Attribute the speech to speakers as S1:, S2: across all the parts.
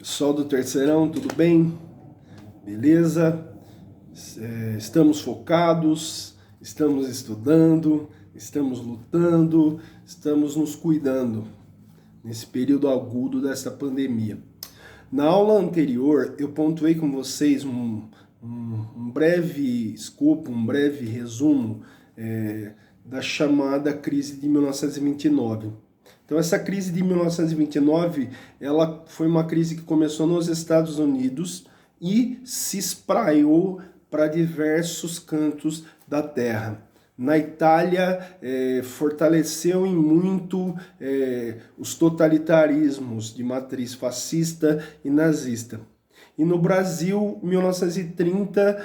S1: Pessoal do Terceirão, tudo bem? Beleza? Estamos focados, estamos estudando, estamos lutando, estamos nos cuidando nesse período agudo dessa pandemia. Na aula anterior, eu pontuei com vocês um breve escopo, um breve resumo da chamada crise de 1929. Então essa crise de 1929, ela foi uma crise que começou nos Estados Unidos e se espraiou para diversos cantos da Terra. Na Itália, fortaleceu em muito os totalitarismos de matriz fascista e nazista. E no Brasil, 1930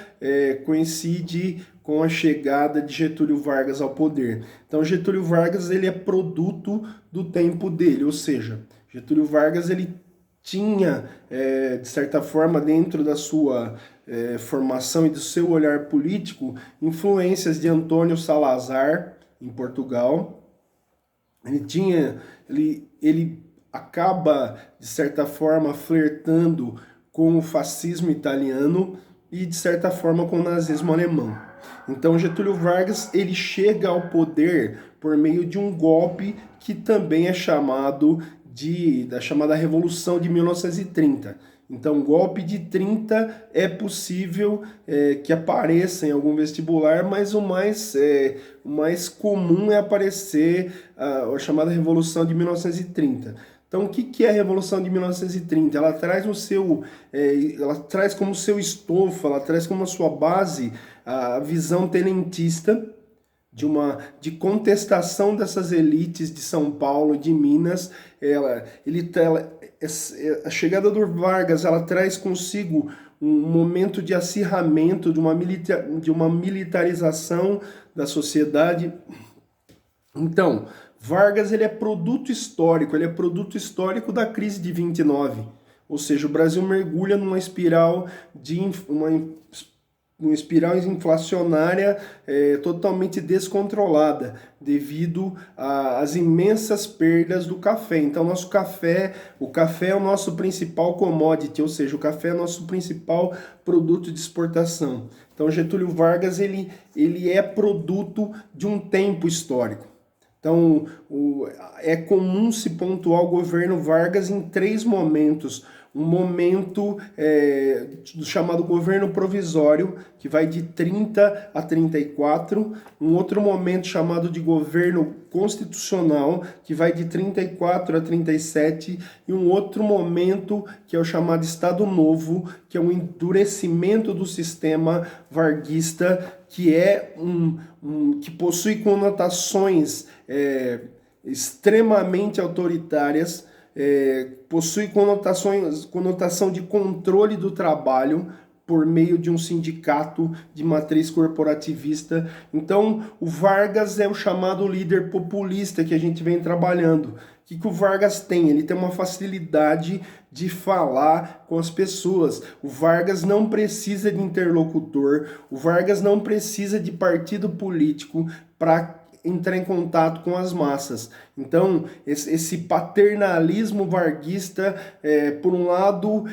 S1: coincide com a chegada de Getúlio Vargas ao poder. Então Getúlio Vargas ele é produto do tempo dele, ou seja, Getúlio Vargas ele tinha, de certa forma, dentro da sua formação e do seu olhar político, influências de Antônio Salazar, em Portugal. Ele acaba, de certa forma, flertando com o fascismo italiano e, de certa forma, com o nazismo alemão. Então, Getúlio Vargas ele chega ao poder por meio de um golpe que também é chamado da chamada Revolução de 1930. Então, golpe de 30 é possível que apareça em algum vestibular, mas o mais comum é aparecer a chamada Revolução de 1930. Então, o que é a Revolução de 1930? Ela traz ela traz como seu estofo, ela traz como sua base a visão tenentista de contestação dessas elites de São Paulo, de Minas. A chegada do Vargas, ela traz consigo um momento de acirramento, de uma militarização da sociedade. Então, Vargas ele é produto histórico da crise de 29. Ou seja, o Brasil mergulha numa espiral uma espiral inflacionária totalmente descontrolada devido às imensas perdas do café. Então, o café é o nosso principal commodity, ou seja, o café é o nosso principal produto de exportação. Então, Getúlio Vargas ele é produto de um tempo histórico. Então, é comum se pontuar o governo Vargas em 3 momentos. Um momento chamado governo provisório, que vai de 30 a 34, um outro momento chamado de governo constitucional, que vai de 34 a 37, e um outro momento que é o chamado Estado Novo, que é um endurecimento do sistema varguista, que que possui conotações extremamente autoritárias, possui conotação de controle do trabalho por meio de um sindicato de matriz corporativista. Então, o Vargas é o chamado líder populista que a gente vem trabalhando. O que o Vargas tem? Ele tem uma facilidade de falar com as pessoas. O Vargas não precisa de interlocutor, o Vargas não precisa de partido político para entrar em contato com as massas. Então, esse paternalismo varguista, por um lado,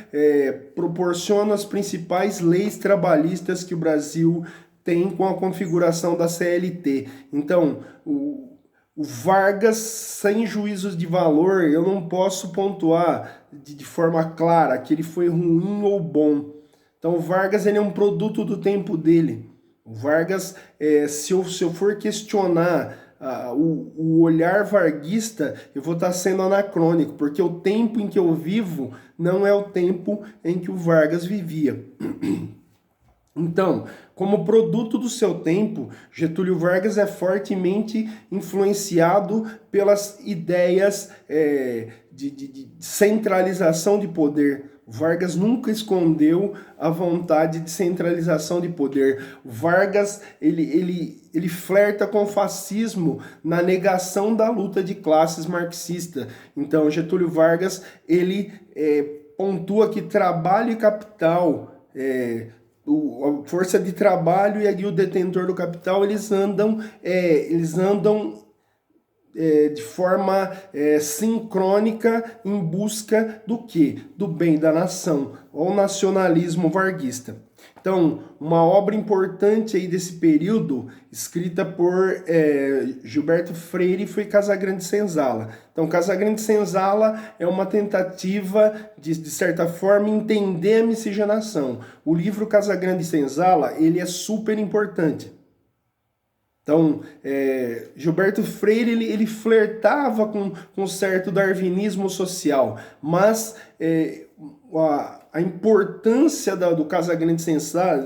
S1: proporciona as principais leis trabalhistas que o Brasil tem com a configuração da CLT. Então, o Vargas, sem juízos de valor, eu não posso pontuar de forma clara que ele foi ruim ou bom. Então, o Vargas ele é um produto do tempo dele. O Vargas, se eu for questionar o olhar varguista, eu vou estar sendo anacrônico, porque o tempo em que eu vivo não é o tempo em que o Vargas vivia. Então, como produto do seu tempo, Getúlio Vargas é fortemente influenciado pelas ideias de centralização de poder. Vargas nunca escondeu a vontade de centralização de poder. Vargas ele flerta com o fascismo na negação da luta de classes marxista. Então, Getúlio Vargas ele pontua que trabalho e capital, a força de trabalho e o detentor do capital, eles andam de forma sincrônica em busca do quê? Do bem da nação, ou nacionalismo varguista. Então, uma obra importante aí desse período, escrita por Gilberto Freire, foi Casagrande Senzala. Então, Casagrande Senzala é uma tentativa de certa forma, entender a miscigenação. O livro Casagrande Senzala, ele é super importante. Então, Gilberto Freire, ele flertava com um certo darwinismo social, mas a importância do Casagrande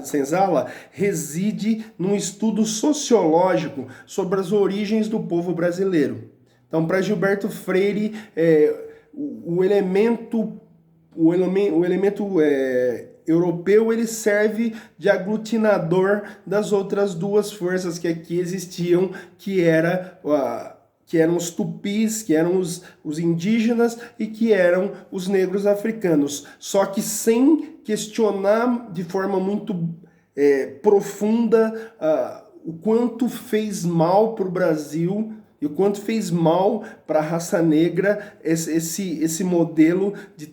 S1: Senzala reside num estudo sociológico sobre as origens do povo brasileiro. Então, para Gilberto Freire, o elemento europeu, ele serve de aglutinador das outras duas forças que aqui existiam, que eram os tupis, que eram os indígenas e que eram os negros africanos. Só que sem questionar de forma muito profunda o quanto fez mal para o Brasil e o quanto fez mal para a raça negra esse modelo de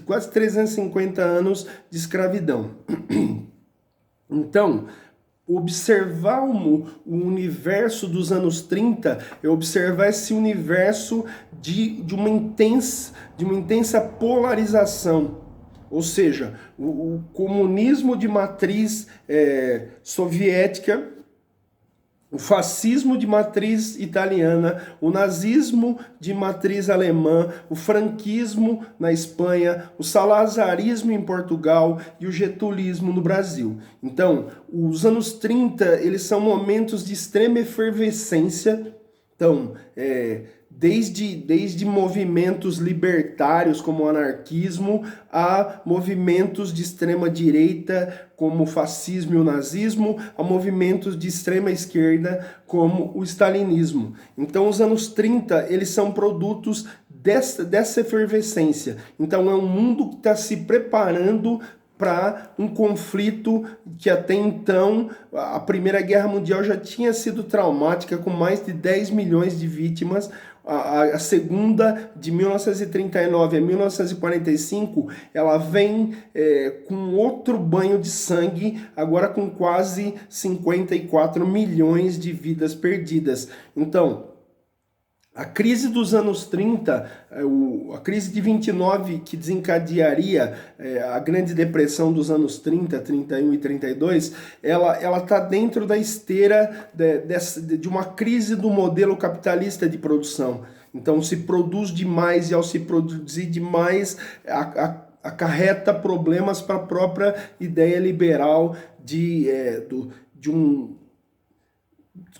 S1: quase 350 anos de escravidão. Então, observar o universo dos anos 30 é observar esse universo de uma intensa polarização. Ou seja, o comunismo de matriz soviética, o fascismo de matriz italiana, o nazismo de matriz alemã, o franquismo na Espanha, o salazarismo em Portugal e o getulismo no Brasil. Então, os anos 30, eles são momentos de extrema efervescência. Então, desde movimentos libertários como o anarquismo a movimentos de extrema direita como o fascismo e o nazismo, a movimentos de extrema esquerda como o stalinismo. Então os anos 30, eles são produtos dessa efervescência. Então é um mundo que está se preparando para um conflito que até então, a Primeira Guerra Mundial já tinha sido traumática, com mais de 10 milhões de vítimas. A segunda, de 1939 a 1945, ela vem com outro banho de sangue, agora com quase 54 milhões de vidas perdidas. Então, a crise dos anos 30, a crise de 29 que desencadearia a Grande Depressão dos anos 30, 31 e 32, ela está dentro da esteira de uma crise do modelo capitalista de produção. Então se produz demais e ao se produzir demais acarreta problemas para a própria ideia liberal de um,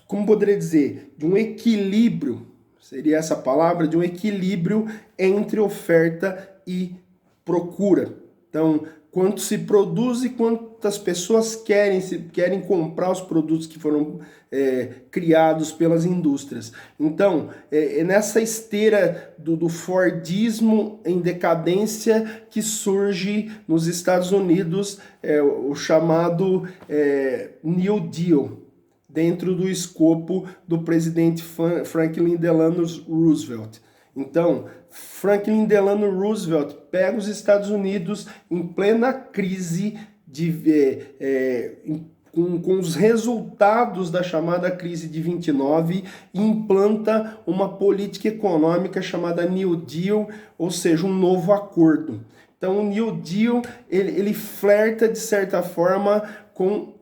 S1: como poderia dizer, de um equilíbrio. Seria essa palavra, de um equilíbrio entre oferta e procura. Então, quanto se produz e quantas pessoas querem comprar os produtos que foram criados pelas indústrias. Então, nessa esteira do Fordismo em decadência que surge nos Estados Unidos o chamado New Deal, dentro do escopo do presidente Franklin Delano Roosevelt. Então, Franklin Delano Roosevelt pega os Estados Unidos em plena crise, com os resultados da chamada crise de 29, e implanta uma política econômica chamada New Deal, ou seja, um novo acordo. Então, o New Deal, ele flerta, de certa forma, com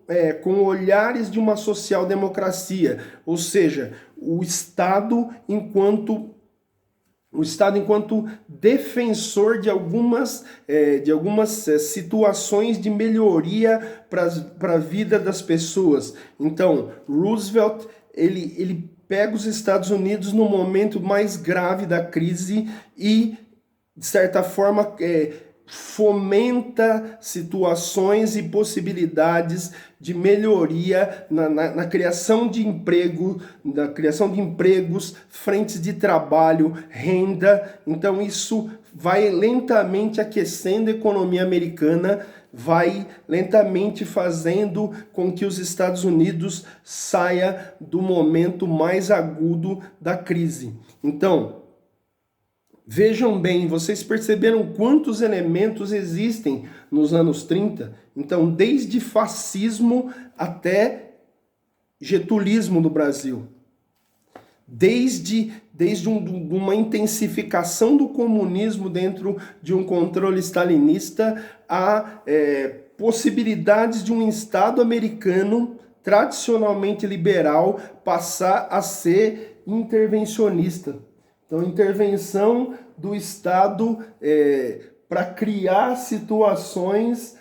S1: olhares de uma social-democracia, ou seja, o Estado enquanto defensor de algumas situações de melhoria para a vida das pessoas. Então, Roosevelt, ele pega os Estados Unidos no momento mais grave da crise e, de certa forma, fomenta situações e possibilidades de melhoria na criação de emprego, na criação de empregos, frentes de trabalho, renda. Então isso vai lentamente aquecendo a economia americana, vai lentamente fazendo com que os Estados Unidos saia do momento mais agudo da crise. Então, vejam bem, vocês perceberam quantos elementos existem nos anos 30? Então, desde fascismo até getulismo no Brasil. Desde uma intensificação do comunismo dentro de um controle stalinista a possibilidades de um Estado americano tradicionalmente liberal passar a ser intervencionista. Então, intervenção do Estado para criar situações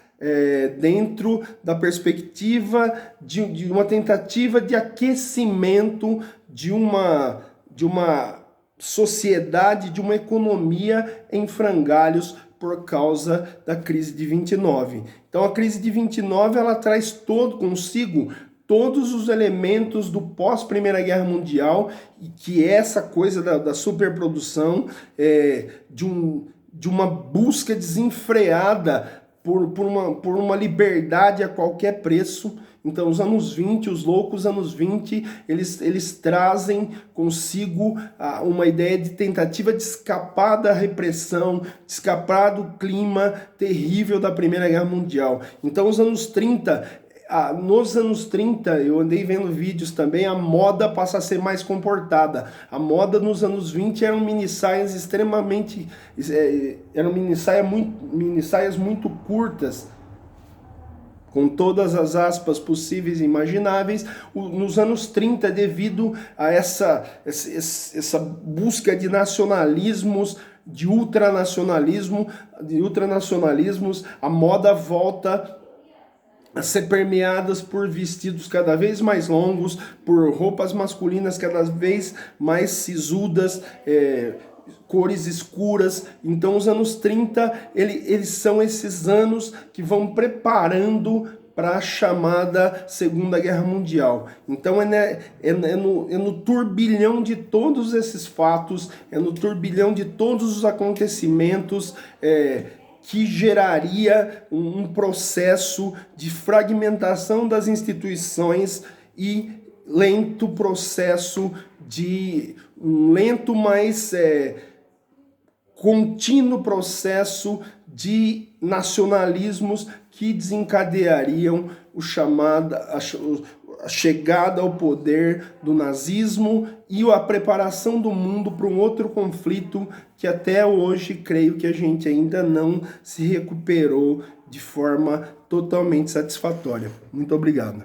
S1: dentro da perspectiva de uma tentativa de aquecimento de uma sociedade, de uma economia em frangalhos por causa da crise de 29. Então, a crise de 29 ela traz consigo todos os elementos do pós-Primeira Guerra Mundial, que é essa coisa da superprodução, de uma busca desenfreada por uma liberdade a qualquer preço. Então, os anos 20, os loucos anos 20, eles trazem consigo uma ideia de tentativa de escapar da repressão, de escapar do clima terrível da Primeira Guerra Mundial. Então, os anos 30... nos anos 30, eu andei vendo vídeos também, a moda passa a ser mais comportada. A moda nos anos 20 eram minissaias extremamente... eram minissaias muito curtas, com todas as aspas possíveis e imagináveis. Nos anos 30, devido a essa busca de nacionalismos, de ultranacionalismos, a moda volta a ser permeadas por vestidos cada vez mais longos, por roupas masculinas cada vez mais sisudas, cores escuras. Então os anos 30, eles são esses anos que vão preparando para a chamada Segunda Guerra Mundial. Então é no turbilhão de todos esses fatos, é no turbilhão de todos os acontecimentos que geraria um processo de fragmentação das instituições e um lento, mas contínuo processo de nacionalismos que desencadeariam a chegada ao poder do nazismo e a preparação do mundo para um outro conflito que até hoje creio que a gente ainda não se recuperou de forma totalmente satisfatória. Muito obrigado.